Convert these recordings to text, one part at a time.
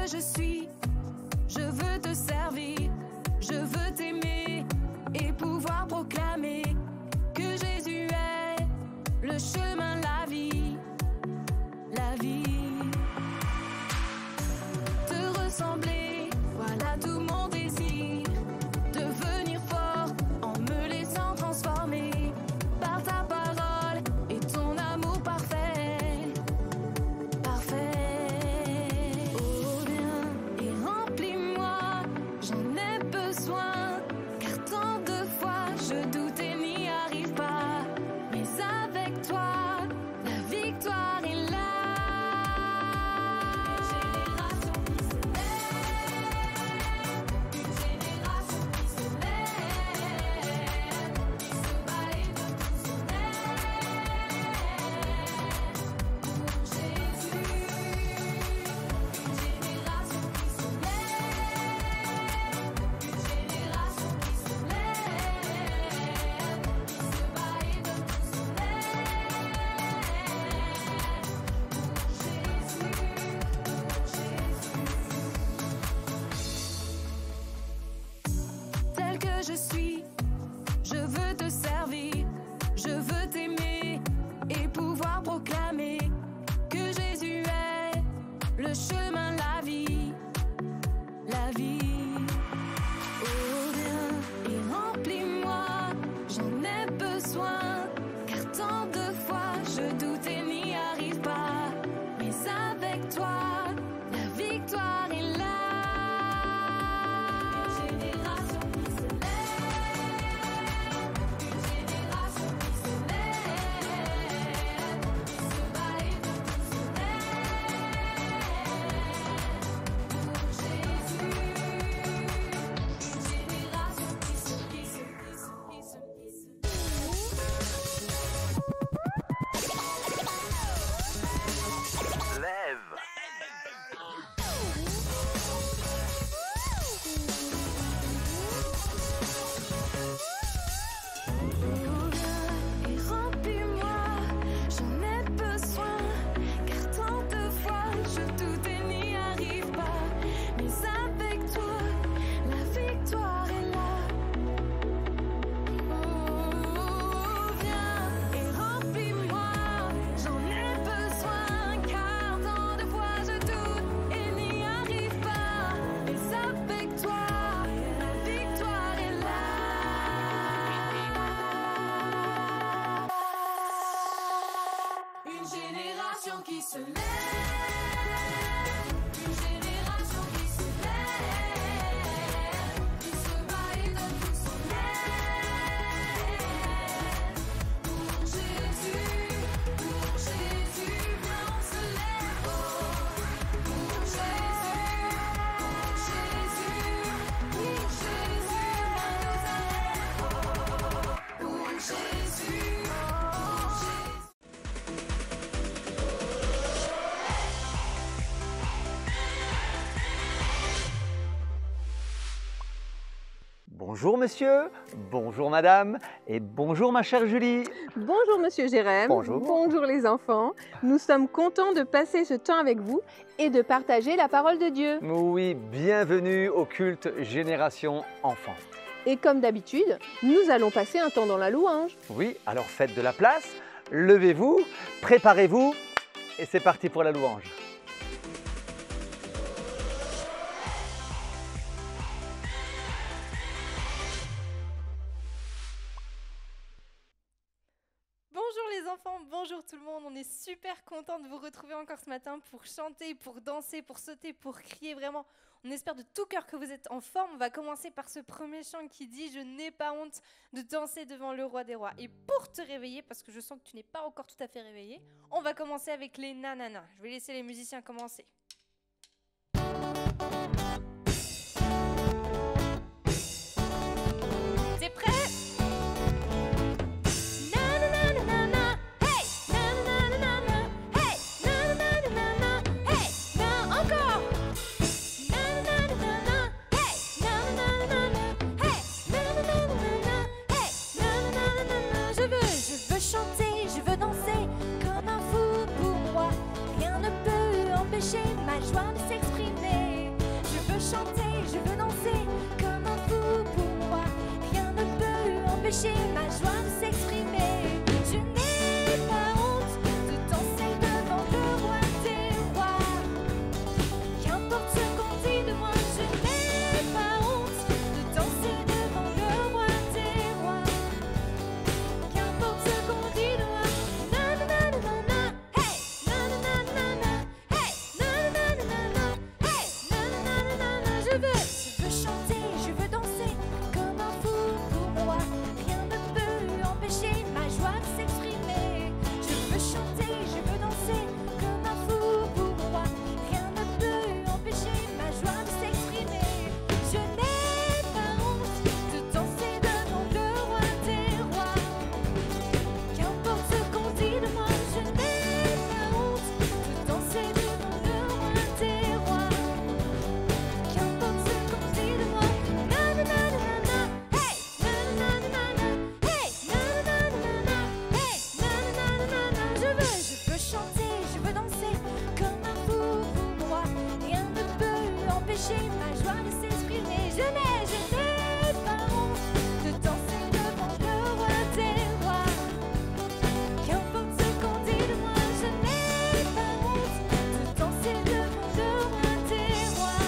que je suis, je veux te servir, je veux t'aimer et pouvoir proclamer que Jésus est le chemin, la vie, la vie. Te ressembler, voilà tout mon désir, devenir fort en me laissant transformer par ta parole et ton amour parfait, parfait. Oh viens et remplis-moi, j'en ai besoin, car tant de fois je doute et n'y arrive pas, mais avec toi, la victoire est là. Une génération qui se lève, qui se bat et de tout son aile pour Jésus. Une génération qui se lève, une génération qui se lève, qui se bat et de tout son aile pour Jésus. Tel que je suis, je veux te servir, je veux t'aimer et pouvoir proclamer que Jésus est le chemin, la vie, la vie. Oh viens et remplis-moi, j'en ai besoin, car tant de fois je doute et n'y arrive pas, mais avec toi, la victoire est là. Une génération qui se lève, une génération qui se lève, qui se bat et de tout son aile pour Jésus. Une génération qui se Lève. Et remplis-moi, j'en ai besoin, car tant de fois je doute et n'y arrive pas, mais avec toi, la victoire est là. Oh, viens et remplis-moi, j'en ai besoin, car tant de fois je doute et n'y arrive pas, mais avec toi, la victoire est là. Une génération qui se lève, une génération qui se lève, qui se bat et donne tout son aile pour Jésus, viens on se lève, pour Jésus, viens nous pour Jésus. Bonjour monsieur, bonjour madame et bonjour ma chère Julie. Bonjour Monsieur Jérém. Bonjour. Bonjour les enfants. Nous sommes contents de passer ce temps avec vous et de partager la parole de Dieu. Oui, bienvenue au culte Génération Enfant. Et comme d'habitude, nous allons passer un temps dans la louange. Oui, alors faites de la place, levez-vous, préparez-vous et c'est parti pour la louange. Bonjour les enfants, bonjour tout le monde, on est super content de vous retrouver encore ce matin pour chanter, pour danser, pour sauter, pour crier vraiment. On espère de tout cœur que vous êtes en forme. On va commencer par ce premier chant qui dit « Je n'ai pas honte de danser devant le roi des rois ». Et pour te réveiller, parce que je sens que tu n'es pas encore tout à fait réveillé, on va commencer avec les nananas. Je vais laisser les musiciens commencer. T'es prêt ? Je veux chanter, je veux danser comme un fou pour moi. Rien ne peut empêcher ma empêcher ma joie de s'exprimer. Je n'ai pas honte de danser devant le roi des rois. Qu'importe ce qu'on dit de moi, je n'ai pas honte de danser devant le roi des rois. Qu'importe ce qu'on dit de moi, na na na na na, hey, na na na na na, hey, na na na na na, hey, na na na na na. Je veux chanter, je veux danser comme un fou pour moi. Rien ne peut empêcher ma joie de s'exprimer. Je veux chanter, je veux danser comme un fou pour moi. Rien ne peut empêcher ma joie de s'exprimer. Je n'ai pas honte de danser devant le roi des rois. Qu'importe ce qu'on dit de moi, je n'ai pas honte de danser devant le roi des rois. Qu'importe ce qu'on dit de moi, na na na na na, hey, na na na na na, hey, na na na na na, hey, na na na na na. Je veux chanter, je veux danser comme un fou pour moi. Rien ne peut empêcher ma joie de s'exprimer. Je n'ai pas honte de danser devant le roi des rois. Qu'importe ce qu'on dit de moi, je n'ai pas honte de danser devant le roi des rois.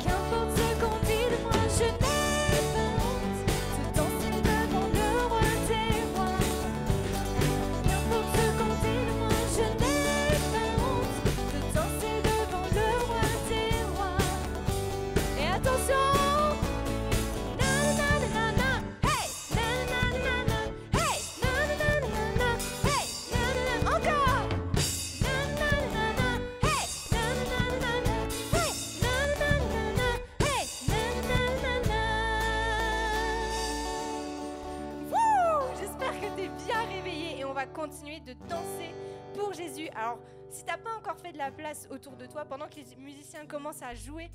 Qu'importe ce qu'on dit de moi, je n'ai pas honte de danser devant le roi des rois. Qu'importe ce qu'on dit de moi, je n'ai pas honte de danser devant le roi des rois. Et attention! Na na na na na, hey, na na na na na, hey, na na na na na, hey, na na na. Encore! Na na na na, hey, na na na na, hey, na na na na, hey, na na na na. Wouh! J'espère que t'es bien réveillé et on va continuer de danser pour Jésus. Alors, si t'as pas encore fait de la place autour de toi, pendant que les musiciens commencent à jouer,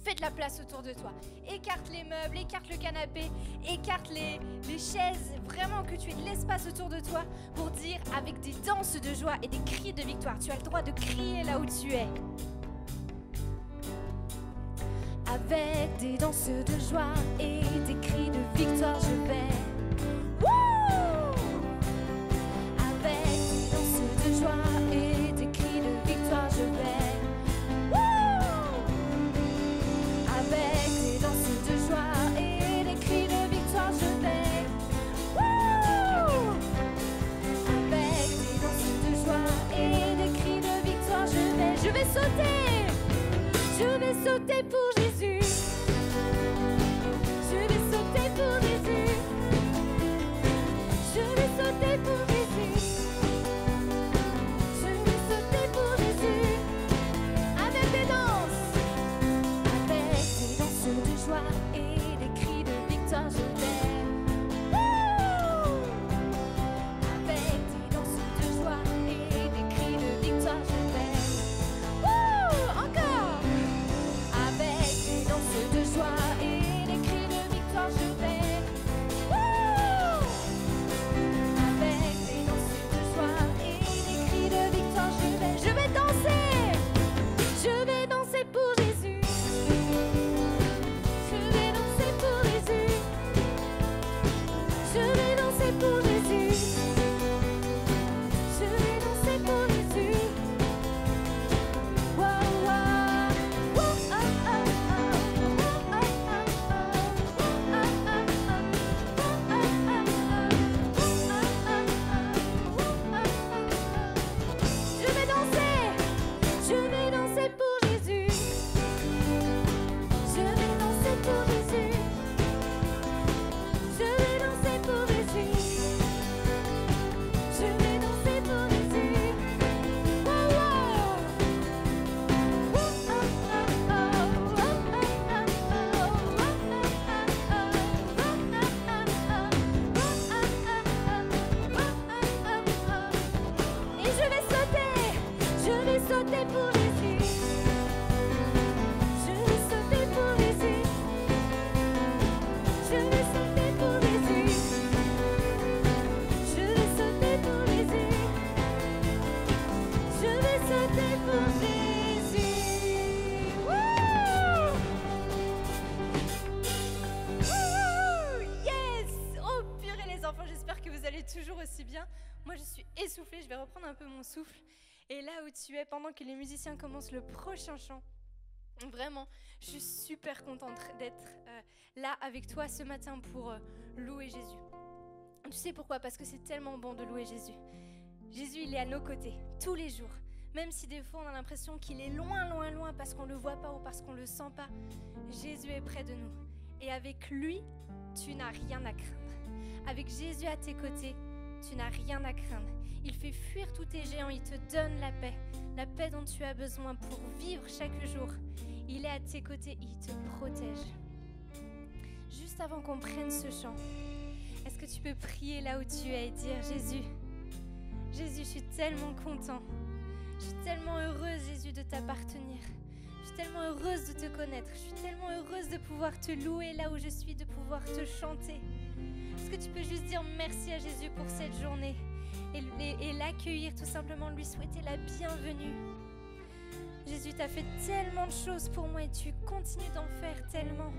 fais de la place autour de toi. Écarte les meubles, écarte le canapé, écarte les chaises. Vraiment que tu aies de l'espace autour de toi pour dire avec des danses de joie et des cris de victoire. Tu as le droit de crier là où tu es. Avec des danses de joie et des cris de victoire, je vais. Wouh! Avec des danses de joie et des cris de victoire, je vais. Wouh! Avec des danses de joie et des cris de victoire, je vais. Wouh! Avec des danses de joie et des cris de victoire, je vais sauter. Je vais sauter pour Jésus. Je vais sauter pour Jésus. Je vais sauter pour Jésus. Je vais sauter pour Jésus. Avec des danses. Avec des danses de joie et des cris de victoire, je vais. Wouh! Avec des danses de joie et des cris de victoire, je vais. Wouh! Encore! Avec des danses de joie et essoufflé, je vais reprendre un peu mon souffle. Et là où tu es, pendant que les musiciens commencent le prochain chant, vraiment, je suis super contente d'être là avec toi ce matin pour louer Jésus. Tu sais pourquoi? Parce que c'est tellement bon de louer Jésus. Jésus, il est à nos côtés, tous les jours. Même si des fois on a l'impression qu'il est loin, loin, loin parce qu'on ne le voit pas ou parce qu'on ne le sent pas, Jésus est près de nous. Et avec lui, tu n'as rien à craindre. Avec Jésus à tes côtés, tu n'as rien à craindre. Il fait fuir tous tes géants, il te donne la paix dont tu as besoin pour vivre chaque jour. Il est à tes côtés, il te protège. Juste avant qu'on prenne ce chant, est-ce que tu peux prier là où tu es et dire Jésus, Jésus, je suis tellement content. Je suis tellement heureuse, Jésus, de t'appartenir. Je suis tellement heureuse de te connaître. Je suis tellement heureuse de pouvoir te louer là où je suis, de pouvoir te chanter. Est-ce que tu peux juste dire merci à Jésus pour cette journée et l'accueillir, tout simplement lui souhaiter la bienvenue. Jésus, tu as fait tellement de choses pour moi et tu continues d'en faire tellement.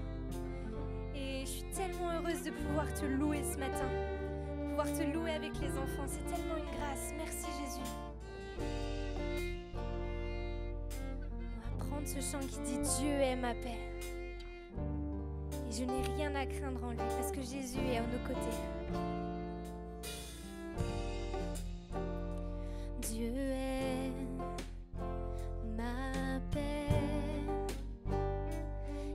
Et je suis tellement heureuse de pouvoir te louer ce matin, de pouvoir te louer avec les enfants. C'est tellement une grâce. Merci Jésus. On va prendre ce chant qui dit Dieu est ma paix. Et je n'ai rien à craindre en lui parce que Jésus est à nos côtés. Dieu est ma paix.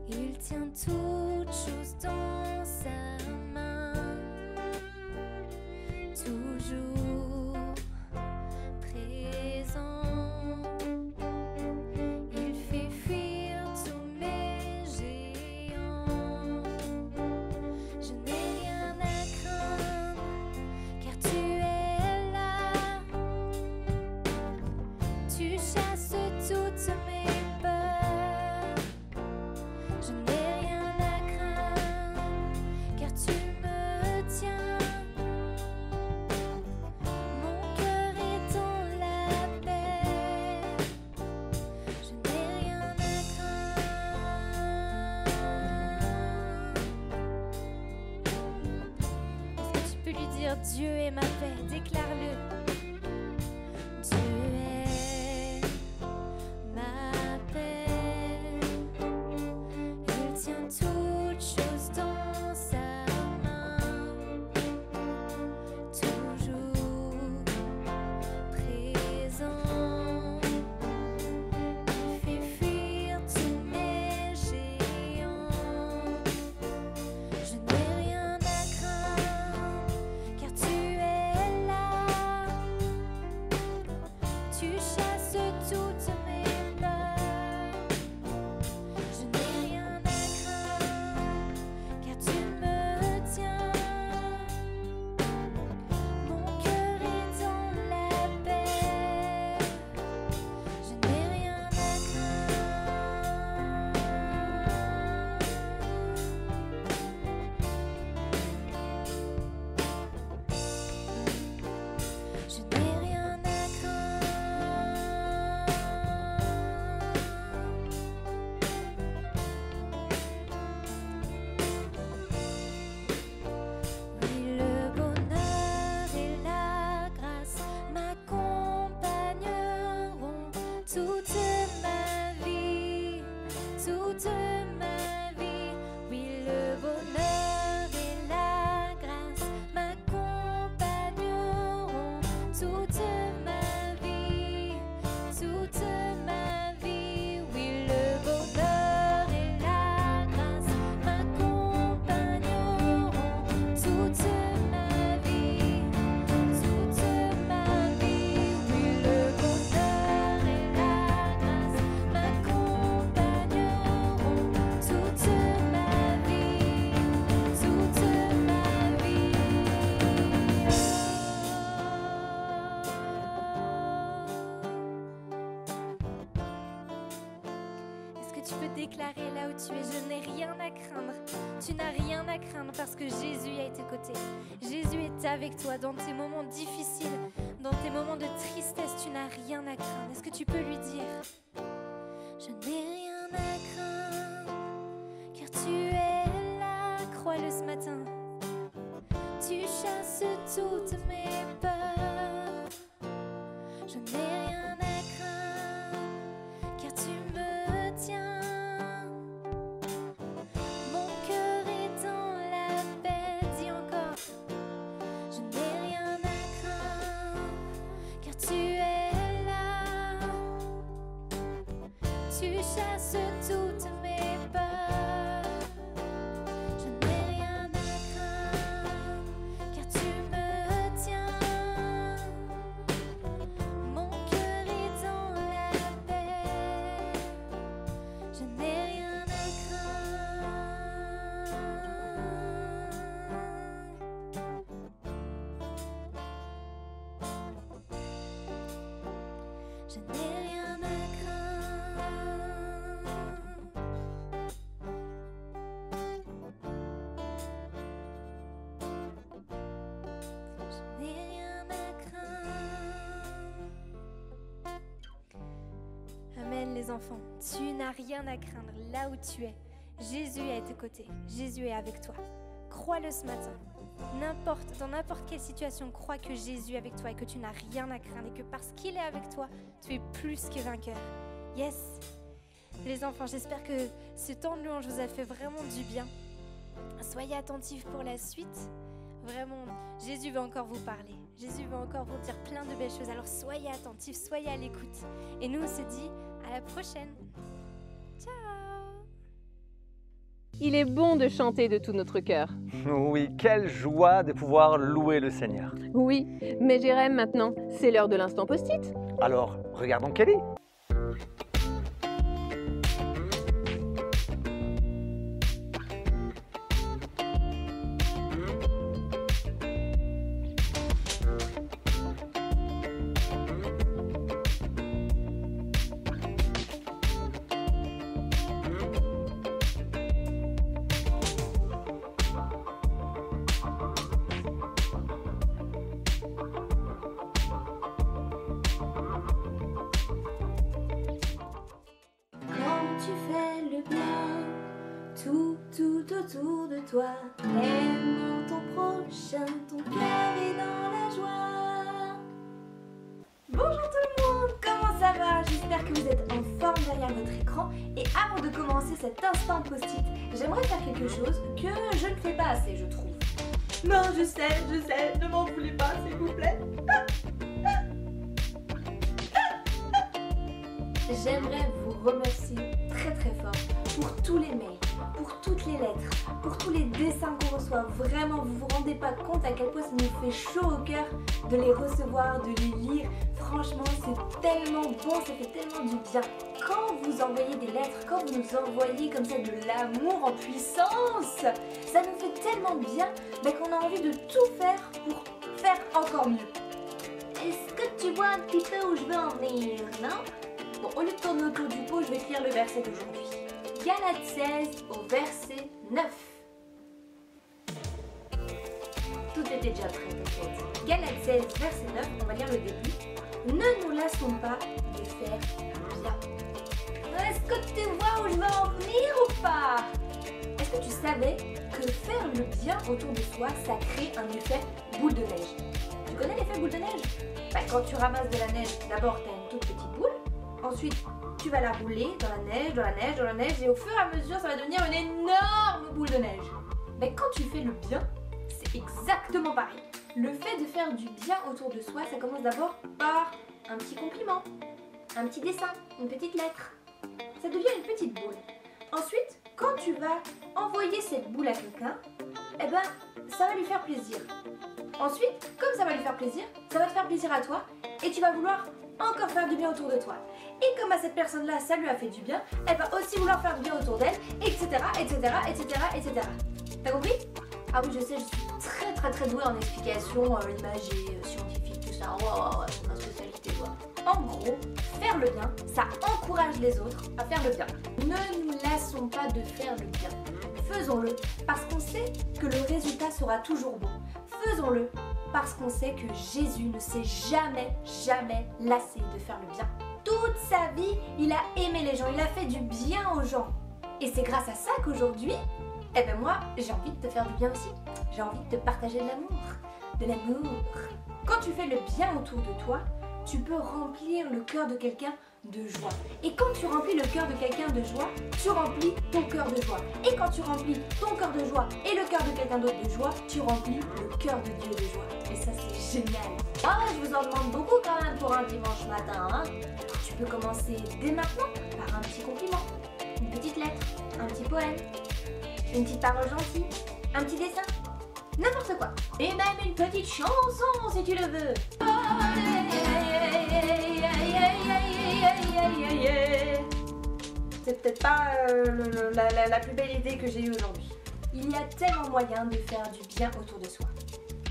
Il tient toutes choses dans sa main. Toujours présent. Il fait fuir tous mes géants. Je n'ai rien à craindre, car tu es là. Tu chasses toutes mes peurs. Je n'ai rien à craindre, car tu me tiens. Mon cœur est dans la paix. Je n'ai rien à craindre. Est-ce que tu peux lui dire Dieu est ma paix? Déclare-le. Dieu est ma paix. Il tient toutes choses dans sa main. Toujours présent. Il fait fuir tous mes géants. Je n'ai rien à craindre, car tu es là. Tu chasses toutes mes peurs. Je n'ai rien à craindre, car tu me tiens. Mon cœur est dans la paix. Je n'ai rien à craindre. Je n'ai rien à Oui, le bonheur et la grâce m'accompagneront toute ma vie, toute ma vie. Oui, le bonheur et la grâce m'accompagneront toute ma vie, toute ma vie. Oui, le bonheur et la grâce m'accompagneront toute ma vie, toute ma vie. Oui, le bonheur et la grâce m'accompagneront toute ma vie, toute ma vie. Est-ce que tu peux déclarer là où tu es, je n'ai rien à craindre. Tu n'as rien à craindre parce que Jésus est à tes côtés. Jésus est avec toi dans tes moments difficiles, dans tes moments de tristesse. Tu n'as rien à craindre. Est-ce que tu peux lui dire, je n'ai rien à craindre, car tu es là. Crois-le ce matin. Tu chasses toutes mes peurs. Tu chasses toutes mes peurs. Je n'ai rien à craindre, car tu me tiens. Mon cœur est dans la paix. Je n'ai rien à craindre. Je n'ai rien à craindre. Je n'ai rien à craindre. Amen les enfants, tu n'as rien à craindre là où tu es. Jésus est à tes côtés, Jésus est avec toi. Crois-le ce matin. Dans n'importe quelle situation, crois que Jésus est avec toi et que tu n'as rien à craindre et que parce qu'il est avec toi, tu es plus que vainqueur. Yes! Les enfants, j'espère que ce temps de louange vous a fait vraiment du bien. Soyez attentifs pour la suite. Vraiment, Jésus veut encore vous parler. Jésus veut encore vous dire plein de belles choses. Alors soyez attentifs, soyez à l'écoute. Et nous, on se dit à la prochaine. Ciao! Il est bon de chanter de tout notre cœur. Oui, quelle joie de pouvoir louer le Seigneur. Oui, mais Jérém, maintenant, c'est l'heure de l'instant post-it. Alors, regardons Kelly. Autour de toi, aimant ton prochain, ton cœur est dans la joie. Bonjour tout le monde, comment ça va? J'espère que vous êtes en forme derrière votre écran. Et avant de commencer cet instant post-it, j'aimerais faire quelque chose que je ne fais pas assez, je trouve. Non, je sais, ne m'en voulez pas, s'il vous plaît. J'aimerais vous remercier très très fort pour tous les mails, pour toutes les lettres, pour tous les dessins qu'on reçoit. Vraiment, vous vous rendez pas compte à quel point ça nous fait chaud au cœur de les recevoir, de les lire. Franchement, c'est tellement bon, ça fait tellement du bien. Quand vous envoyez des lettres, quand vous nous envoyez comme ça de l'amour en puissance, ça nous fait tellement bien qu'on a envie de tout faire pour faire encore mieux. Est-ce que tu vois un petit peu où je veux en venir, non? Bon, au lieu de tourner autour du pot, je vais te lire le verset d'aujourd'hui. Galates 16 au verset 9. Tout était déjà prêt, peut-être. Galates 16, verset 9, on va lire le début. Ne nous lassons pas de faire le bien. Est-ce que tu vois où je veux en venir ou pas? Est-ce que tu savais que faire le bien autour de soi, ça crée un effet boule de neige? Tu connais l'effet boule de neige? Quand tu ramasses de la neige, d'abord tu as une toute petite boule. Ensuite, tu vas la rouler dans la neige, et au fur et à mesure, ça va devenir une énorme boule de neige. Mais quand tu fais le bien, c'est exactement pareil. Le fait de faire du bien autour de soi, ça commence d'abord par un petit compliment, un petit dessin, une petite lettre. Ça devient une petite boule. Ensuite, quand tu vas envoyer cette boule à quelqu'un, ça va lui faire plaisir. Ensuite, comme ça va lui faire plaisir, ça va te faire plaisir à toi et tu vas vouloir encore faire du bien autour de toi. Et comme à cette personne-là, ça lui a fait du bien, elle va aussi vouloir faire du bien autour d'elle, etc., etc., etc., etc. T'as compris? Ah oui, je sais, je suis très douée en explication imagée, scientifique, tout ça. Ouais, c'est ma spécialité, quoi. En gros, faire le bien, ça encourage les autres à faire le bien. Ne nous lassons pas de faire le bien. Faisons-le parce qu'on sait que le résultat sera toujours bon. Faisons-le parce qu'on sait que Jésus ne s'est jamais lassé de faire le bien. Toute sa vie, il a aimé les gens, il a fait du bien aux gens. Et c'est grâce à ça qu'aujourd'hui, moi, j'ai envie de te faire du bien aussi. J'ai envie de te partager de l'amour. De l'amour. Quand tu fais le bien autour de toi, tu peux remplir le cœur de quelqu'un de joie. Et quand tu remplis le cœur de quelqu'un de joie, tu remplis ton cœur de joie. Et quand tu remplis ton cœur de joie et le cœur de quelqu'un d'autre de joie, tu remplis le cœur de Dieu de joie. Et ça, c'est génial. Ah, je vous en demande beaucoup quand même pour un dimanche matin, hein. Tu peux commencer dès maintenant par un petit petit compliment, une petite lettre, un petit poème, une petite parole gentille, un petit dessin, n'importe quoi. Et même une petite chanson si tu le veux. C'est peut-être pas la plus belle idée que j'ai eue aujourd'hui. Il y a tellement moyen de faire du bien autour de soi.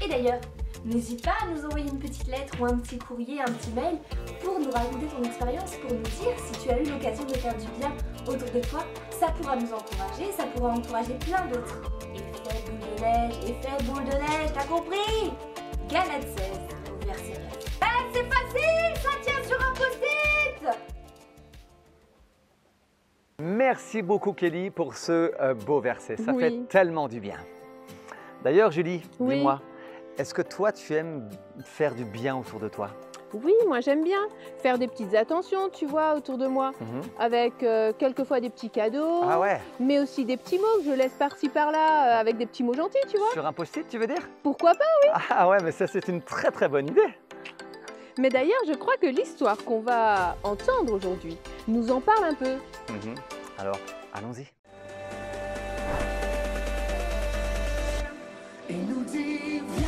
Et d'ailleurs, n'hésite pas à nous envoyer une petite lettre ou un petit courrier, un petit mail pour nous raconter ton expérience, pour nous dire si tu as eu l'occasion de faire du bien autour de toi. Ça pourra nous encourager, ça pourra encourager plein d'autres. Effet boule de neige, t'as compris? Galates 16, au verset 9. C'est facile, ça tient sur un post-it. Merci beaucoup Kelly pour ce beau verset, ça Oui. fait tellement du bien. D'ailleurs Julie, Oui. dis-moi, est-ce que toi tu aimes faire du bien autour de toi? Oui, moi j'aime bien faire des petites attentions, tu vois, autour de moi, avec quelquefois des petits cadeaux, Ah ouais, mais aussi des petits mots que je laisse par-ci par-là, avec des petits mots gentils, tu vois. sur un post-it tu veux dire? Pourquoi pas? Ah ouais, mais ça c'est une très très bonne idée. Mais d'ailleurs, je crois que l'histoire qu'on va entendre aujourd'hui nous en parle un peu. Alors, allons-y. Il nous dit viens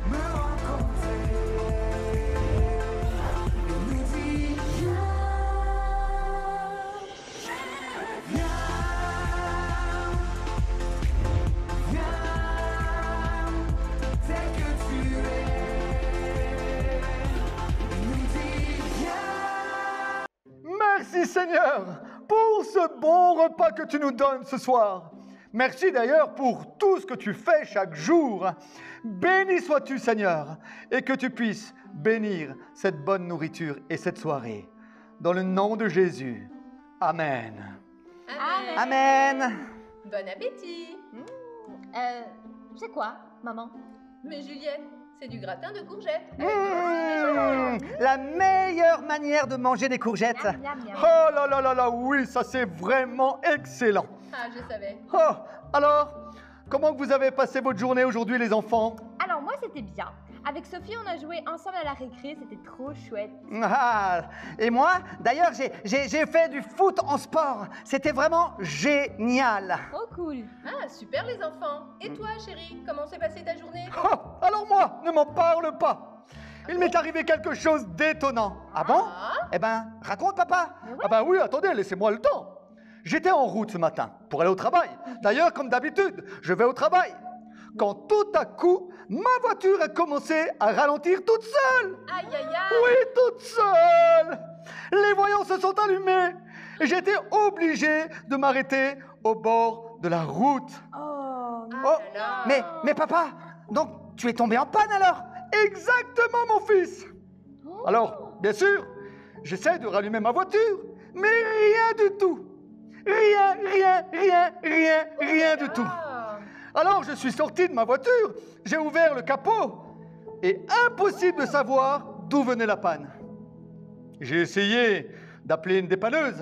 me rencontrer. Il nous dit viens tel que tu es. Il nous dit viens. Merci Seigneur pour ce bon repas que tu nous donnes ce soir. Merci d'ailleurs pour tout ce que tu fais chaque jour. Béni sois-tu Seigneur et que tu puisses bénir cette bonne nourriture et cette soirée. Dans le nom de Jésus. Amen. Amen. Bon appétit. C'est quoi, maman? Mais Juliette, c'est du gratin de courgettes. La meilleure manière de manger des courgettes. Oh là là là là, oui, ça c'est vraiment excellent. Ah, je savais. Oh, alors, comment vous avez passé votre journée aujourd'hui les enfants? Alors moi c'était bien. Avec Sophie on a joué ensemble à la récré, c'était trop chouette. Ah, et moi, d'ailleurs, j'ai fait du foot en sport. C'était vraiment génial. Trop cool. Ah, super les enfants. Et toi, chérie, comment s'est passée ta journée? Oh, alors moi, ne m'en parle pas. Il m'est arrivé quelque chose d'étonnant. Ah bon? Eh ben, raconte papa. Ah ben oui, attendez, laissez-moi le temps. J'étais en route ce matin pour aller au travail. D'ailleurs, comme d'habitude, je vais au travail. Quand tout à coup, ma voiture a commencé à ralentir toute seule. Aïe, aïe, aïe. Oui, toute seule. Les voyants se sont allumés et j'ai été obligé de m'arrêter au bord de la route. Oh, Oh, mais papa, donc tu es tombé en panne alors? Exactement, mon fils. Alors, bien sûr, j'essaie de rallumer ma voiture, mais rien du tout. Rien du tout. Alors, je suis sorti de ma voiture, j'ai ouvert le capot et impossible de savoir d'où venait la panne. J'ai essayé d'appeler une dépanneuse,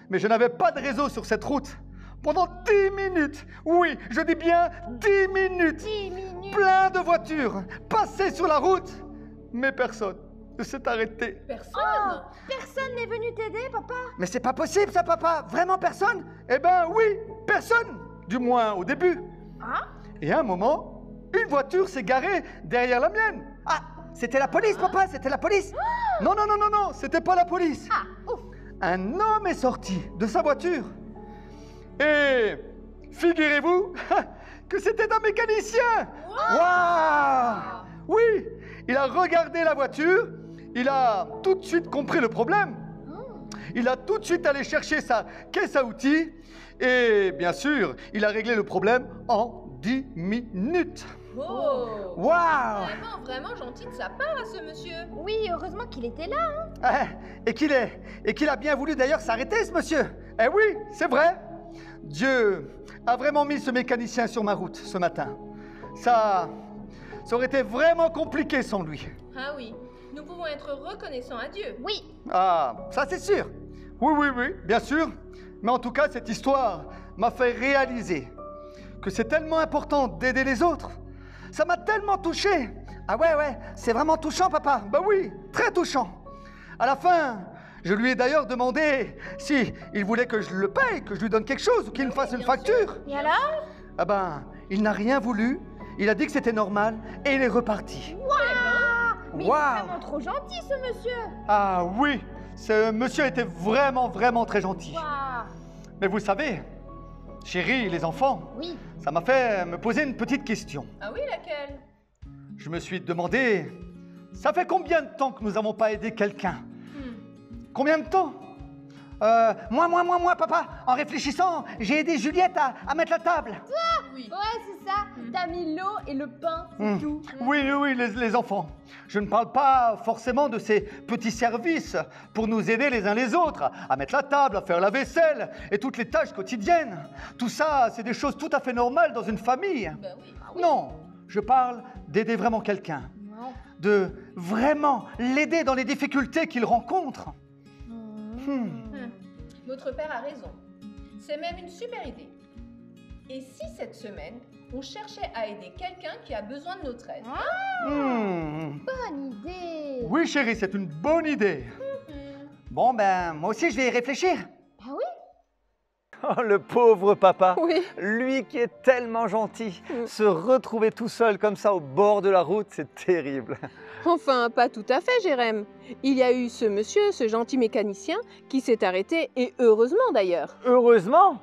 mais je n'avais pas de réseau sur cette route. Pendant 10 minutes, oui, je dis bien 10 minutes, 10 minutes. plein de voitures passaient sur la route, mais personne ne s'est arrêté. Personne. Personne n'est venu t'aider, papa? Mais c'est pas possible ça, papa. Vraiment personne? Eh ben oui, personne, du moins au début. Ah? Et à un moment, une voiture s'est garée derrière la mienne. Ah, c'était la police, papa, c'était la police. Non, c'était pas la police. Ah, ouf. Un homme est sorti de sa voiture. Et figurez-vous que c'était un mécanicien. Waouh! Oui, il a regardé la voiture, il a tout de suite compris le problème. Il a tout de suite allé chercher sa caisse à outils et bien sûr, il a réglé le problème en 10 minutes. Oh. Waouh! Vraiment gentil de sa part à ce monsieur. Oui, heureusement qu'il était là. Et qu'il a bien voulu d'ailleurs s'arrêter, ce monsieur. Eh oui, c'est vrai. Dieu a vraiment mis ce mécanicien sur ma route ce matin. Ça aurait été vraiment compliqué sans lui. Ah oui, nous pouvons être reconnaissants à Dieu. Oui. Ah, ça c'est sûr. Oui, bien sûr. Mais en tout cas, cette histoire m'a fait réaliser que c'est tellement important d'aider les autres. Ça m'a tellement touché. Ah ouais, c'est vraiment touchant, papa. Bah oui, très touchant. À la fin, je lui ai d'ailleurs demandé si il voulait que je le paye, que je lui donne quelque chose ou qu'il me fasse une facture. Et alors? Ah ben, il n'a rien voulu. Il a dit que c'était normal et il est reparti. Mais il est vraiment trop gentil, ce monsieur. Ah oui, ce monsieur était vraiment, vraiment très gentil. Mais vous savez, chérie, les enfants, Oui. ça m'a fait me poser une petite question. Ah oui, laquelle? Je me suis demandé, ça fait combien de temps que nous n'avons pas aidé quelqu'un? Combien de temps? Moi, papa, en réfléchissant, j'ai aidé Juliette à mettre la table. Oui. Ouais, c'est ça. T'as mis l'eau et le pain, c'est tout. Oui, les enfants. Je ne parle pas forcément de ces petits services pour nous aider les uns les autres, à mettre la table, à faire la vaisselle et toutes les tâches quotidiennes. Tout ça, c'est des choses tout à fait normales dans une famille. Ben oui. Non, je parle d'aider vraiment quelqu'un, de vraiment l'aider dans les difficultés qu'il rencontre. Votre père a raison. C'est même une super idée. Et si cette semaine, on cherchait à aider quelqu'un qui a besoin de notre aide? Bonne idée. Oui, chérie, c'est une bonne idée. Bon, ben, moi aussi, je vais y réfléchir. Ah oui? Oh, le pauvre papa. Oui. Lui qui est tellement gentil. Se retrouver tout seul comme ça au bord de la route, c'est terrible. Enfin, pas tout à fait, Jérém. Il y a eu ce monsieur, ce gentil mécanicien, qui s'est arrêté, et heureusement d'ailleurs. Heureusement.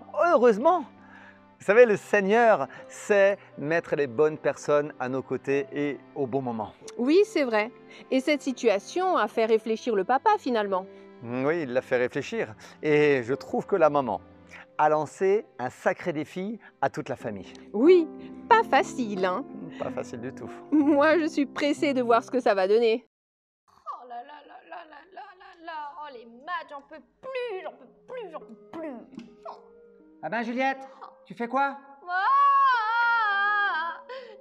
Vous savez, le Seigneur sait mettre les bonnes personnes à nos côtés et au bon moment. Oui, c'est vrai. Et cette situation a fait réfléchir le papa, finalement. Oui, il l'a fait réfléchir. Et je trouve que la maman a lancé un sacré défi à toute la famille. Oui, pas facile, hein. Pas facile du tout. Moi, je suis pressée de voir ce que ça va donner. Oh là là là là là là là là. Oh les maths, j'en peux plus, j'en peux plus, j'en peux plus. Ah ben Juliette, tu fais quoi?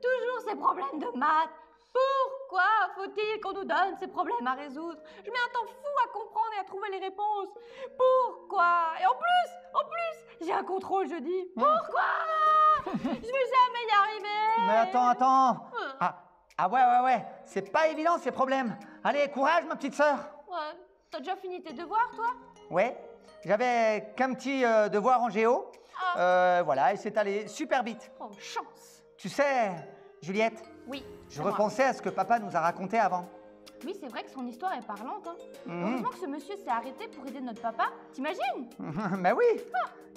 Toujours ces problèmes de maths. Pourquoi faut-il qu'on nous donne ces problèmes à résoudre? Je mets un temps fou à comprendre et à trouver les réponses. Pourquoi? Et en plus, j'ai un contrôle jeudi. Pourquoi? Je vais jamais y arriver. Mais attends. Ah ouais, c'est pas évident ces problèmes. Allez, courage ma petite sœur. Ouais. T'as déjà fini tes devoirs, toi? Ouais, j'avais qu'un petit devoir en géo. Voilà, et c'est allé super vite. Oh, chance. Tu sais, Juliette, Oui. je repensais à ce que papa nous a raconté avant. Oui, c'est vrai que son histoire est parlante. Hein. Mhm. Heureusement que ce monsieur s'est arrêté pour aider notre papa. T'imagines? Mais oui,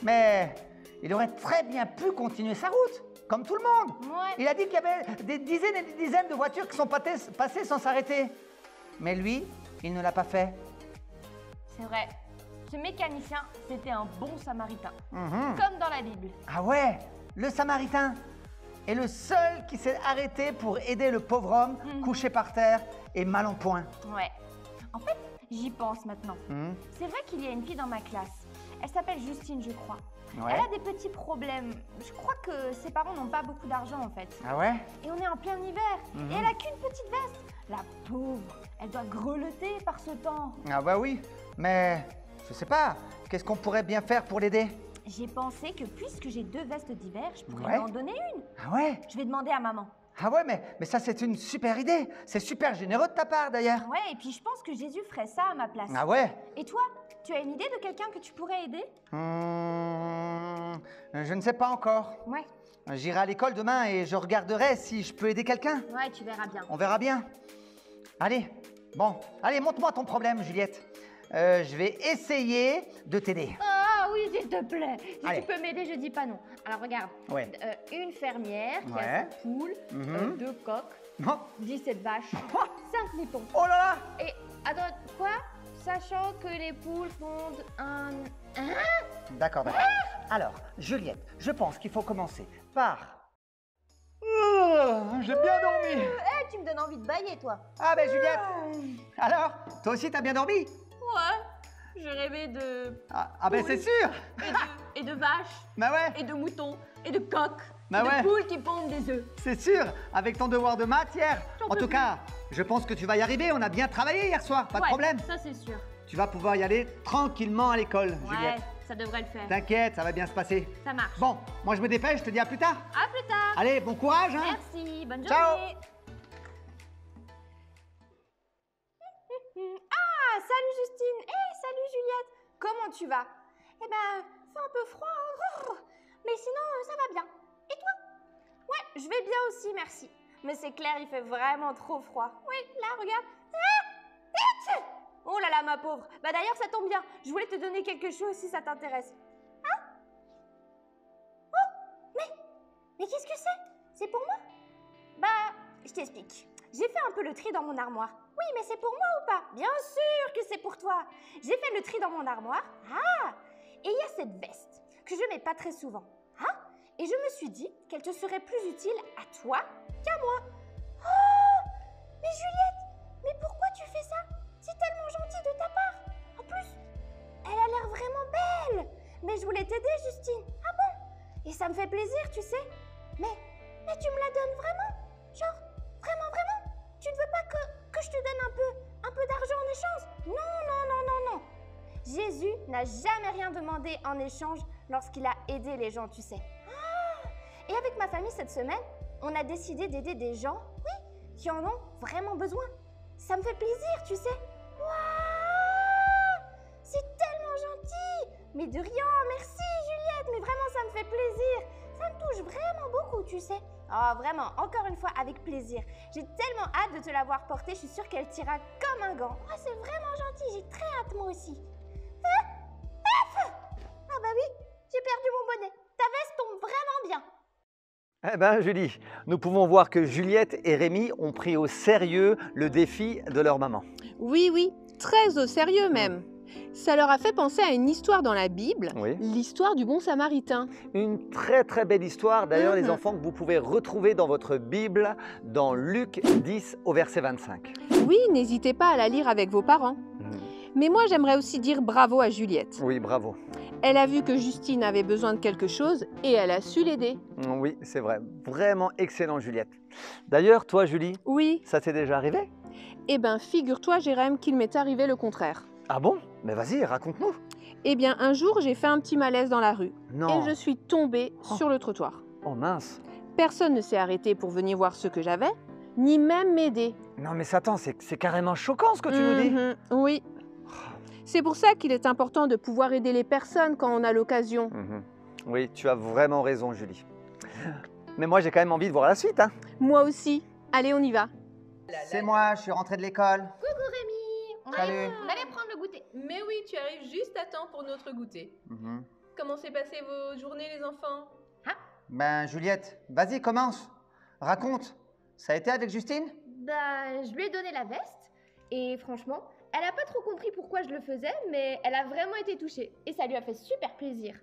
mais il aurait très bien pu continuer sa route, comme tout le monde. Ouais. Il a dit qu'il y avait des dizaines et des dizaines de voitures qui sont passées sans s'arrêter. Mais lui, il ne l'a pas fait. C'est vrai. Ce mécanicien, c'était un bon samaritain. Mhm. Comme dans la Bible. Ah ouais, le Samaritain est le seul qui s'est arrêté pour aider le pauvre homme couché par terre et mal en point. Ouais. En fait, j'y pense maintenant. Mhm. C'est vrai qu'il y a une fille dans ma classe. Elle s'appelle Justine, je crois. Ouais. Elle a des petits problèmes. Je crois que ses parents n'ont pas beaucoup d'argent en fait. Ah ouais? Et on est en plein hiver. Et elle a qu'une petite veste. La pauvre, elle doit grelotter par ce temps. Ah bah oui, mais je sais pas, qu'est-ce qu'on pourrait bien faire pour l'aider? J'ai pensé que puisque j'ai 2 vestes d'hiver, je pourrais Ouais. lui en donner une. Ah ouais? Je vais demander à maman. Ah ouais, mais ça c'est une super idée. C'est super généreux de ta part d'ailleurs. Ouais, et puis je pense que Jésus ferait ça à ma place. Ah ouais? Et toi, tu as une idée de quelqu'un que tu pourrais aider? Je ne sais pas encore. Ouais. J'irai à l'école demain et je regarderai si je peux aider quelqu'un. Ouais, tu verras bien. On verra bien. Allez, bon, allez, montre-moi ton problème, Juliette. Je vais essayer de t'aider. Ah oui, s'il te plaît. Si Allez. tu peux m'aider, je dis pas non. Alors regarde, Ouais. une fermière qui Ouais. a 5 poules, Mhm. 2 coqs, Non. 17 vaches, 5 moutons. Oh là là! Et attends, quoi? Sachant que les poules pondent un... D'accord, d'accord. Alors, Juliette, je pense qu'il faut commencer par... J'ai bien dormi. Eh, tu me donnes envie de bailler, toi. Ah ben Juliette, alors, toi aussi t'as bien dormi? Ouais. Je rêvais de... Ah ben c'est sûr. et de vaches, Bah ouais, et de moutons, et de coqs, Bah et ouais. de poules qui pondent des œufs. c'est sûr. Avec ton devoir de maths hier. J'en En peux tout plus. cas, je pense que tu vas y arriver. On a bien travaillé hier soir, pas de Ouais, problème. Ça, c'est sûr. Tu vas pouvoir y aller tranquillement à l'école, Juliette. ça devrait le faire. T'inquiète, ça va bien se passer. Ça marche. Bon, moi je me dépêche, je te dis à plus tard. À plus tard. Allez, bon courage, hein. Merci, bonne Ciao. journée. Ah, salut Justine. Hey, salut Juliette. Comment tu vas? Eh ben, c'est un peu froid, hein. Mais sinon, ça va bien. Et toi? Ouais, je vais bien aussi, merci. Mais c'est clair, il fait vraiment trop froid. Oui, là, regarde. Ah, oh là là, ma pauvre. Bah d'ailleurs, ça tombe bien. Je voulais te donner quelque chose si ça t'intéresse. Hein? Oh, mais qu'est-ce que c'est? C'est pour moi? Bah, je t'explique. J'ai fait un peu le tri dans mon armoire. Oui, mais c'est pour moi ou pas? Bien sûr que c'est pour toi. J'ai fait le tri dans mon armoire. Ah! Et il y a cette veste que je mets pas très souvent. Ah! Et je me suis dit qu'elle te serait plus utile à toi qu'à moi. Oh! Mais Juliette, mais pourquoi tu fais ça? C'est tellement gentil de ta part. En plus, elle a l'air vraiment belle. Mais je voulais t'aider, Justine. Ah bon? Et ça me fait plaisir, tu sais. Mais tu me la donnes vraiment? Genre, vraiment? Tu ne veux pas que je te donne un peu d'argent en échange? Non. Jésus n'a jamais rien demandé en échange lorsqu'il a aidé les gens, tu sais. Ah! Et avec ma famille cette semaine, on a décidé d'aider des gens, oui, qui en ont vraiment besoin. Ça me fait plaisir, tu sais. Waouh! C'est tellement gentil! Mais de rien, merci Juliette, mais vraiment ça me fait plaisir. Ça me touche vraiment beaucoup, tu sais. Oh, vraiment, encore une fois, avec plaisir. J'ai tellement hâte de te la voir porter, je suis sûre qu'elle t'ira comme un gant. Oh, c'est vraiment gentil, j'ai très hâte moi aussi. Ah bah oui, j'ai perdu mon bonnet. Ta veste tombe vraiment bien. Eh ben Julie, nous pouvons voir que Juliette et Rémi ont pris au sérieux le défi de leur maman. Oui, très au sérieux même. Ça leur a fait penser à une histoire dans la Bible, Oui. l'histoire du bon samaritain. Une très belle histoire, d'ailleurs les enfants, que vous pouvez retrouver dans votre Bible, dans Luc 10 au verset 25. Oui, n'hésitez pas à la lire avec vos parents. Mais moi, j'aimerais aussi dire bravo à Juliette. Oui, bravo. Elle a vu que Justine avait besoin de quelque chose et elle a su l'aider. Oui, c'est vrai. Vraiment excellent, Juliette. D'ailleurs, toi, Julie, Oui, ça t'est déjà arrivé? eh bien, figure-toi, Jérém, qu'il m'est arrivé le contraire. Ah bon? Mais vas-y, raconte-nous. Eh bien, un jour, j'ai fait un petit malaise dans la rue Non. et je suis tombée sur le trottoir. Oh mince. Personne ne s'est arrêté pour venir voir ce que j'avais, ni même m'aider. Non mais Satan, c'est carrément choquant ce que tu nous dis. Oui. C'est pour ça qu'il est important de pouvoir aider les personnes quand on a l'occasion. Oui, tu as vraiment raison, Julie. Mais moi, j'ai quand même envie de voir la suite. Hein. Moi aussi. Allez, on y va. C'est moi, je suis rentré de l'école. Coucou Rémi. On Salut. allait prendre le goûter. Mais oui, tu arrives juste à temps pour notre goûter. Comment s'est passé vos journées, les enfants? Ben, Juliette, vas-y, commence. Raconte. Ça a été avec Justine? Bah, je lui ai donné la veste et franchement, elle a pas trop compris pourquoi je le faisais, mais elle a vraiment été touchée et ça lui a fait super plaisir.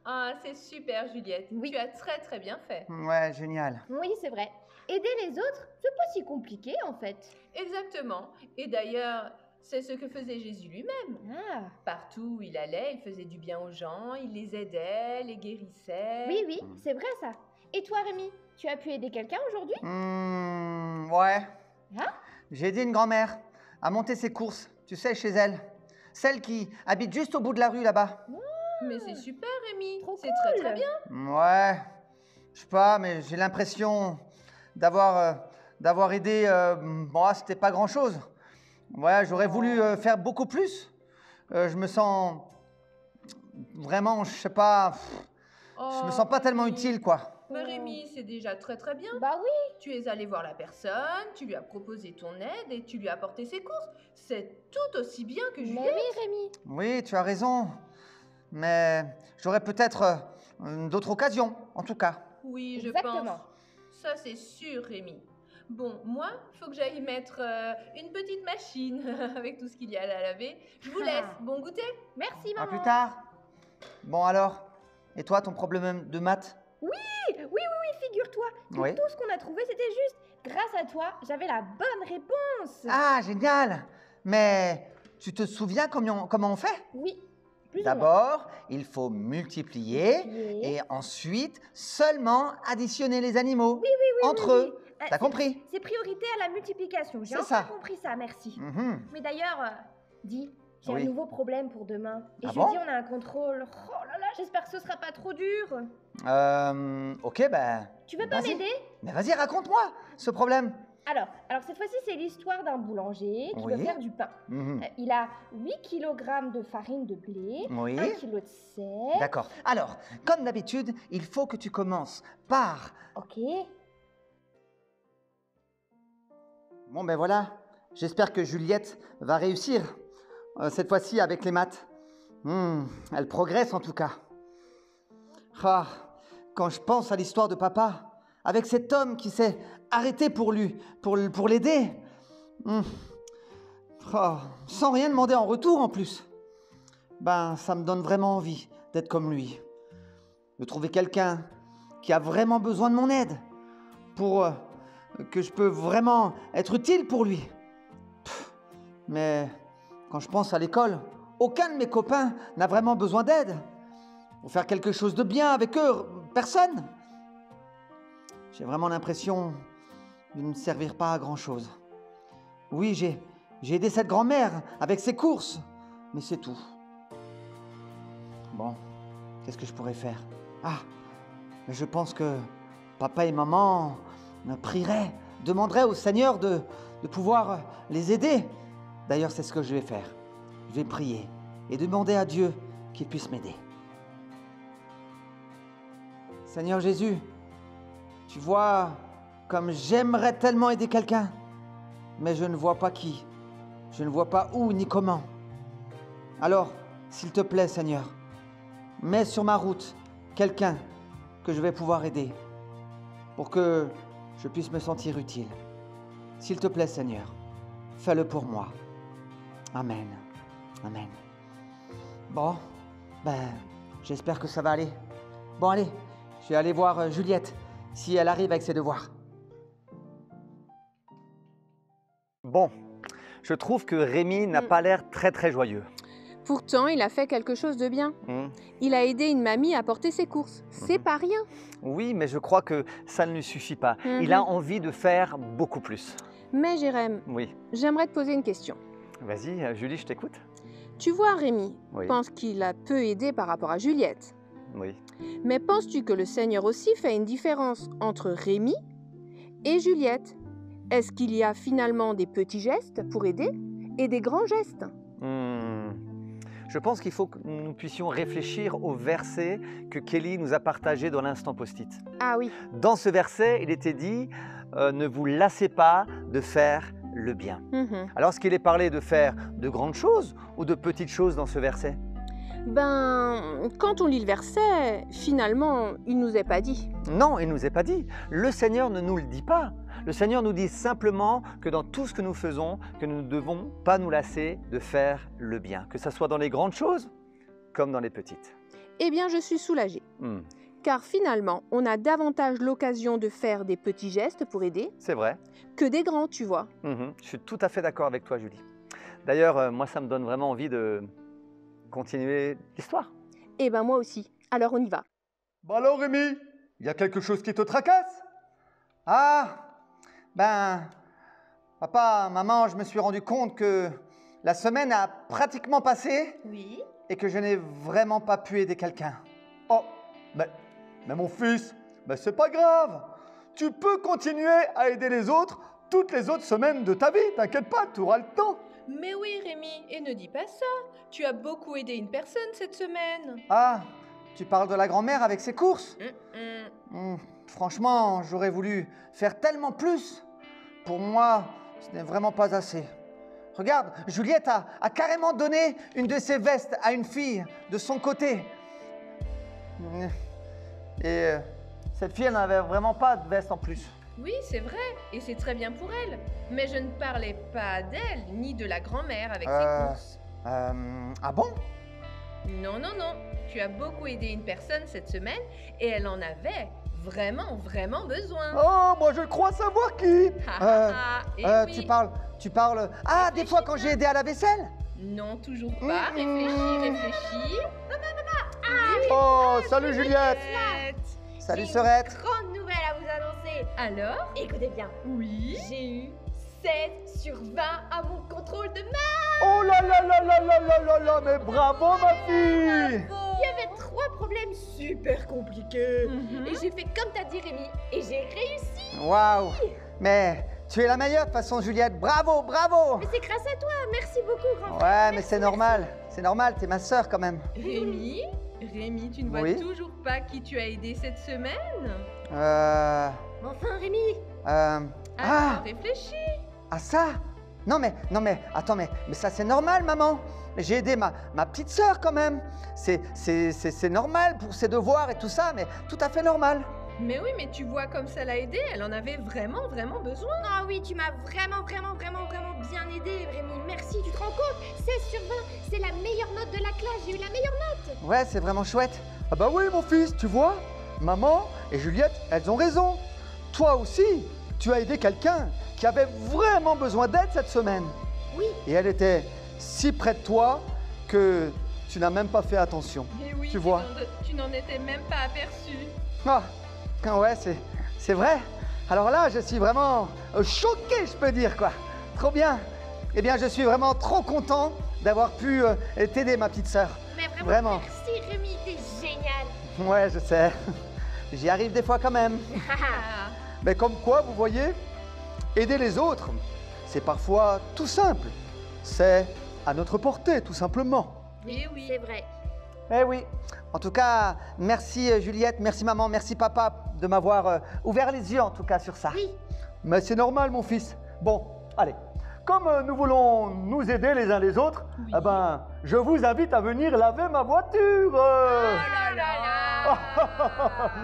Ah, c'est super, Juliette. Oui. Tu as très bien fait. Ouais, génial. Oui, c'est vrai. Aider les autres, c'est pas si compliqué en fait. Exactement. Et d'ailleurs, c'est ce que faisait Jésus lui-même. Ah. Partout où il allait, il faisait du bien aux gens, il les aidait, les guérissait. Oui, c'est vrai ça. Et toi Rémi, tu as pu aider quelqu'un aujourd'hui? Ouais. Hein? J'ai aidé une grand-mère à monter ses courses, tu sais, chez elle. Celle qui habite juste au bout de la rue là-bas. Mais c'est super, Rémi. Trop C'est cool. très bien. Ouais. Je sais pas, mais j'ai l'impression d'avoir aidé. Bon, c'était pas grand-chose. Ouais, j'aurais voulu faire beaucoup plus. Je me sens vraiment, je sais pas. Je me sens pas tellement utile, quoi. Mais Rémi, c'est déjà très bien. Bah oui. Tu es allé voir la personne, tu lui as proposé ton aide et tu lui as apporté ses courses. C'est tout aussi bien que Mais Juliette. oui Rémi. Oui, tu as raison. Mais j'aurais peut-être d'autres occasions, en tout cas. Oui, je Exactement. pense. Ça, c'est sûr, Rémi. Bon, moi, il faut que j'aille mettre une petite machine avec tout ce qu'il y a à laver. Je vous laisse. Bon goûter. Merci À maman. plus tard. Bon alors, et toi, ton problème de maths? Oui, figure-toi. Que Oui. tout ce qu'on a trouvé, c'était juste. Grâce à toi, j'avais la bonne réponse. Ah, génial. Mais tu te souviens comment on fait? Oui. Plus ou moins. D'abord, il faut multiplier Multiplier. et ensuite seulement additionner les animaux entre oui, eux. oui. T'as compris? C'est priorité à la multiplication. J'ai C'est enfin ça. compris ça, merci. Mhm. Mais d'ailleurs, dis, J'ai Oui. un nouveau problème pour demain. Et Ah jeudi, bon on a un contrôle. Oh là là, j'espère que ce sera pas trop dur. Ok, ben... Tu veux pas vas-y. m'aider? Mais vas-y, raconte-moi ce problème. Alors cette fois-ci, c'est l'histoire d'un boulanger qui veut Oui. faire du pain. Mhm. Il a 8 kg de farine de blé, Oui. 1 kg de sel. D'accord. Alors, comme d'habitude, il faut que tu commences par... Ok. Bon, ben voilà. J'espère que Juliette va réussir. Cette fois-ci avec les maths. Elle progresse en tout cas. Ah, quand je pense à l'histoire de papa, avec cet homme qui s'est arrêté pour lui, pour l'aider. Sans rien demander en retour en plus. Ben, ça me donne vraiment envie d'être comme lui. De trouver quelqu'un qui a vraiment besoin de mon aide. Pour que je peux vraiment être utile pour lui. Mais quand je pense à l'école, aucun de mes copains n'a vraiment besoin d'aide. Pour faire quelque chose de bien avec eux, personne. J'ai vraiment l'impression de ne servir pas à grand-chose. Oui, j'ai aidé cette grand-mère avec ses courses, mais c'est tout. Bon, qu'est-ce que je pourrais faire? Ah, mais je pense que papa et maman me prieraient, demanderaient au Seigneur de pouvoir les aider. D'ailleurs, c'est ce que je vais faire. Je vais prier et demander à Dieu qu'il puisse m'aider. Seigneur Jésus, tu vois comme j'aimerais tellement aider quelqu'un, mais je ne vois pas qui, je ne vois pas où ni comment. Alors, s'il te plaît, Seigneur, mets sur ma route quelqu'un que je vais pouvoir aider pour que je puisse me sentir utile. S'il te plaît, Seigneur, fais-le pour moi. Amen. Amen. Bon, ben, j'espère que ça va aller. Bon, allez, je vais aller voir Juliette, si elle arrive avec ses devoirs. Bon, je trouve que Rémi n'a pas l'air très très joyeux. Pourtant, il a fait quelque chose de bien. Il a aidé une mamie à porter ses courses. C'est pas rien. Oui, mais je crois que ça ne lui suffit pas. Il a envie de faire beaucoup plus. Mais Jérém, Oui. j'aimerais te poser une question. Vas-y, Julie, je t'écoute. Tu vois, Rémi Oui. pense qu'il a peu aidé par rapport à Juliette. Oui. Mais penses-tu que le Seigneur aussi fait une différence entre Rémi et Juliette? Est-ce qu'il y a finalement des petits gestes pour aider et des grands gestes? Je pense qu'il faut que nous puissions réfléchir au verset que Kelly nous a partagé dans l'instant post-it. Ah oui. Dans ce verset, il était dit ne vous lassez pas de faire le bien. Alors, est-ce qu'il est parlé de faire de grandes choses ou de petites choses dans ce verset? Ben, quand on lit le verset, finalement, il nous est pas dit. Non, il ne nous est pas dit. Le Seigneur ne nous le dit pas. Le Seigneur nous dit simplement que dans tout ce que nous faisons, que nous ne devons pas nous lasser de faire le bien, que ce soit dans les grandes choses comme dans les petites. Eh bien, je suis soulagée. Car finalement, on a davantage l'occasion de faire des petits gestes pour aider C'est vrai. que des grands, tu vois. Je suis tout à fait d'accord avec toi, Julie. D'ailleurs, moi, ça me donne vraiment envie de continuer l'histoire. Eh ben, moi aussi. Alors, on y va. Bah alors Rémi, il y a quelque chose qui te tracasse? Ah, ben, papa, maman, je me suis rendu compte que la semaine a pratiquement passé Oui. et que je n'ai vraiment pas pu aider quelqu'un. Oh, mais mon fils, c'est pas grave. Tu peux continuer à aider les autres toutes les autres semaines de ta vie, t'inquiète pas, tu auras le temps. Mais oui, Rémi, et ne dis pas ça. Tu as beaucoup aidé une personne cette semaine. Ah, tu parles de la grand-mère avec ses courses? Franchement, j'aurais voulu faire tellement plus. Pour moi, ce n'est vraiment pas assez. Regarde, Juliette a carrément donné une de ses vestes à une fille de son côté. Et cette fille, elle n'avait vraiment pas de veste en plus. Oui, c'est vrai, et c'est très bien pour elle. Mais je ne parlais pas d'elle, ni de la grand-mère avec ses courses. Ah bon? Non, non, non. Tu as beaucoup aidé une personne cette semaine, et elle en avait vraiment, vraiment besoin. Oh, moi je crois savoir qui. Tu parles... Ah, des fois quand j'ai aidé à la vaisselle? Non, toujours pas. Réfléchis. Oh, salut Juliette. Salut Sœurette. Grande nouvelle à vous annoncer. Alors? Écoutez bien. Oui. J'ai eu 16 sur 20 à mon contrôle de maths. Oh là là là là là là là là, mais bravo ma fille! Il y avait 3 problèmes super compliqués. Et j'ai fait comme t'as dit Rémi, et j'ai réussi. Waouh! Mais tu es la meilleure de toute façon, Juliette. Bravo, bravo! Mais c'est grâce à toi, merci beaucoup grand frère. Ouais, mais c'est normal. C'est normal, t'es ma sœur quand même. Rémi, tu ne vois Oui. toujours pas qui tu as aidé cette semaine? Enfin, Rémi. Ah, Réfléchis. ah ça? Non mais, attends, mais ça c'est normal, maman. J'ai aidé ma petite sœur quand même. C'est normal pour ses devoirs et tout ça, mais tout à fait normal. Mais oui, mais tu vois comme ça l'a aidée, elle en avait vraiment besoin. Ah oui, tu m'as vraiment bien aidé, Rémi. Merci, tu te rends compte? 16 sur 20, c'est la meilleure note de la classe. J'ai eu la meilleure note. Ouais, c'est vraiment chouette. Ah bah oui mon fils, tu vois, maman et Juliette, elles ont raison. Toi aussi, tu as aidé quelqu'un qui avait vraiment besoin d'aide cette semaine. Oui. Et elle était si près de toi que tu n'as même pas fait attention. Et oui, Tu vois. Tu n'en étais même pas aperçu. Ah, ouais, c'est vrai. Alors là, je suis vraiment choqué, je peux dire, quoi. Trop bien. Eh bien, je suis vraiment trop content d'avoir pu t'aider, ma petite sœur. Mais Vraiment. merci, Rémi, t'es génial. Ouais, je sais. J'y arrive des fois quand même. Mais comme quoi, vous voyez, aider les autres, c'est parfois tout simple. C'est à notre portée, tout simplement. Et oui. C'est vrai. Eh oui. En tout cas, merci Juliette, merci maman, merci papa de m'avoir ouvert les yeux en tout cas sur ça. Oui. Mais c'est normal, mon fils. Bon, allez. Comme nous voulons nous aider les uns les autres, eh ben, je vous invite à venir laver ma voiture. Oh là là.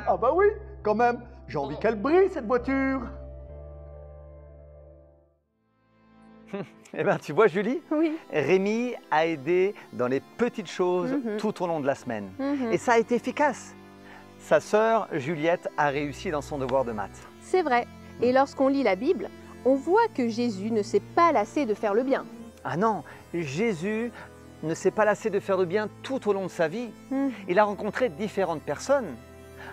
Ah bah oui, quand même. J'ai envie qu'elle brille, cette voiture. Eh bien, tu vois, Julie, Oui. Rémi a aidé dans les petites choses tout au long de la semaine. Et ça a été efficace. Sa sœur, Juliette, a réussi dans son devoir de maths. C'est vrai. Et lorsqu'on lit la Bible, on voit que Jésus ne s'est pas lassé de faire le bien. Ah non, Jésus ne s'est pas lassé de faire le bien tout au long de sa vie. Il a rencontré différentes personnes.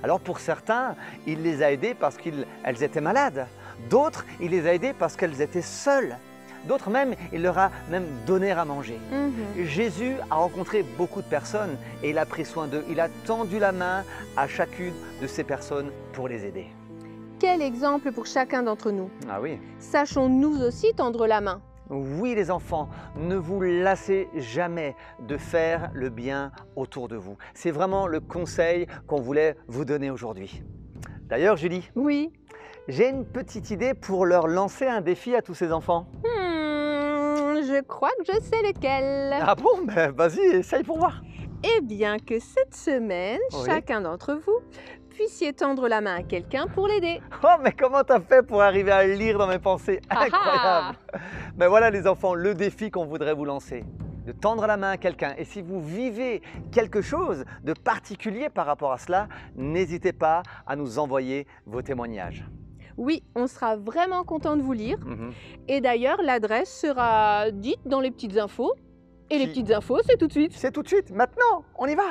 Alors pour certains, il les a aidés parce qu'elles étaient malades. D'autres, il les a aidés parce qu'elles étaient seules. D'autres même, il leur a même donné à manger. Jésus a rencontré beaucoup de personnes et il a pris soin d'eux. Il a tendu la main à chacune de ces personnes pour les aider. Quel exemple pour chacun d'entre nous. Ah oui. Sachons nous aussi tendre la main. Oui les enfants, ne vous lassez jamais de faire le bien autour de vous. C'est vraiment le conseil qu'on voulait vous donner aujourd'hui. D'ailleurs Julie, Oui. j'ai une petite idée pour leur lancer un défi à tous ces enfants. Je crois que je sais lequel. Ah bon? Ben vas-y, essaye pour voir. Eh bien que cette semaine, Oui. chacun d'entre vous puissiez tendre la main à quelqu'un pour l'aider. Oh mais comment t'as fait pour arriver à lire dans mes pensées? Incroyable. Ben voilà les enfants, le défi qu'on voudrait vous lancer. De tendre la main à quelqu'un. Et si vous vivez quelque chose de particulier par rapport à cela, n'hésitez pas à nous envoyer vos témoignages. Oui, on sera vraiment content de vous lire. Et d'ailleurs, l'adresse sera dite dans les petites infos. Et les Qui- petites infos, c'est tout de suite. C'est tout de suite, maintenant, on y va.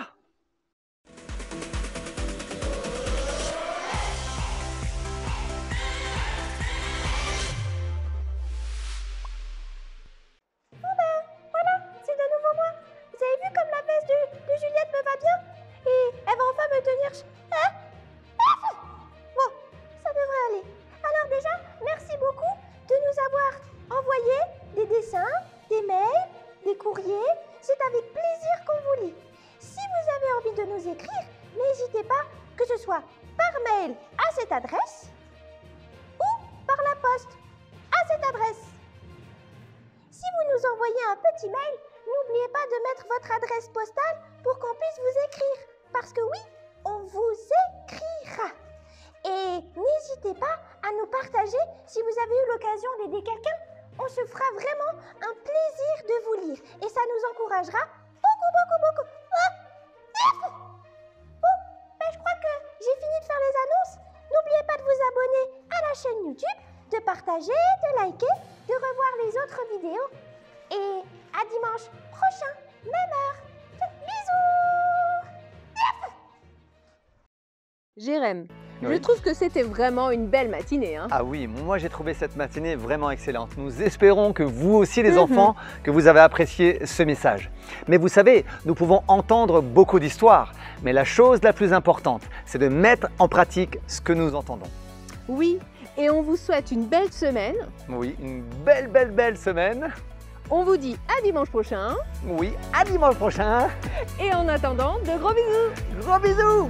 C'est de nouveau moi. Vous avez vu comme la veste de Juliette me va bien? Et elle va enfin me tenir... Hein? Bon, ça devrait aller. Alors déjà, merci beaucoup de nous avoir envoyé des dessins, des mails, des courriers. C'est avec plaisir qu'on vous lit. Si vous avez envie de nous écrire, n'hésitez pas, que ce soit par mail à cette adresse ou par la poste à cette adresse. Si vous nous envoyez un petit mail, n'oubliez pas de mettre votre adresse postale pour qu'on puisse vous écrire. Parce que oui, on vous écrira. Et n'hésitez pas à nous partager si vous avez eu l'occasion d'aider quelqu'un. On se fera vraiment un plaisir de vous lire. Et ça nous encouragera beaucoup. Bon, ben je crois que j'ai fini de faire les annonces. N'oubliez pas de vous abonner à la chaîne YouTube, de partager, de liker, de revoir les autres vidéos. Et à dimanche prochain, même heure. Bisous! Jérém, Je trouve que c'était vraiment une belle matinée. Hein. Ah oui, moi j'ai trouvé cette matinée vraiment excellente. Nous espérons que vous aussi les enfants, que vous avez apprécié ce message. Mais vous savez, nous pouvons entendre beaucoup d'histoires, mais la chose la plus importante, c'est de mettre en pratique ce que nous entendons. Oui, et on vous souhaite une belle semaine. Oui, une belle semaine. On vous dit à dimanche prochain. Oui, à dimanche prochain. Et en attendant, de gros bisous. Gros bisous.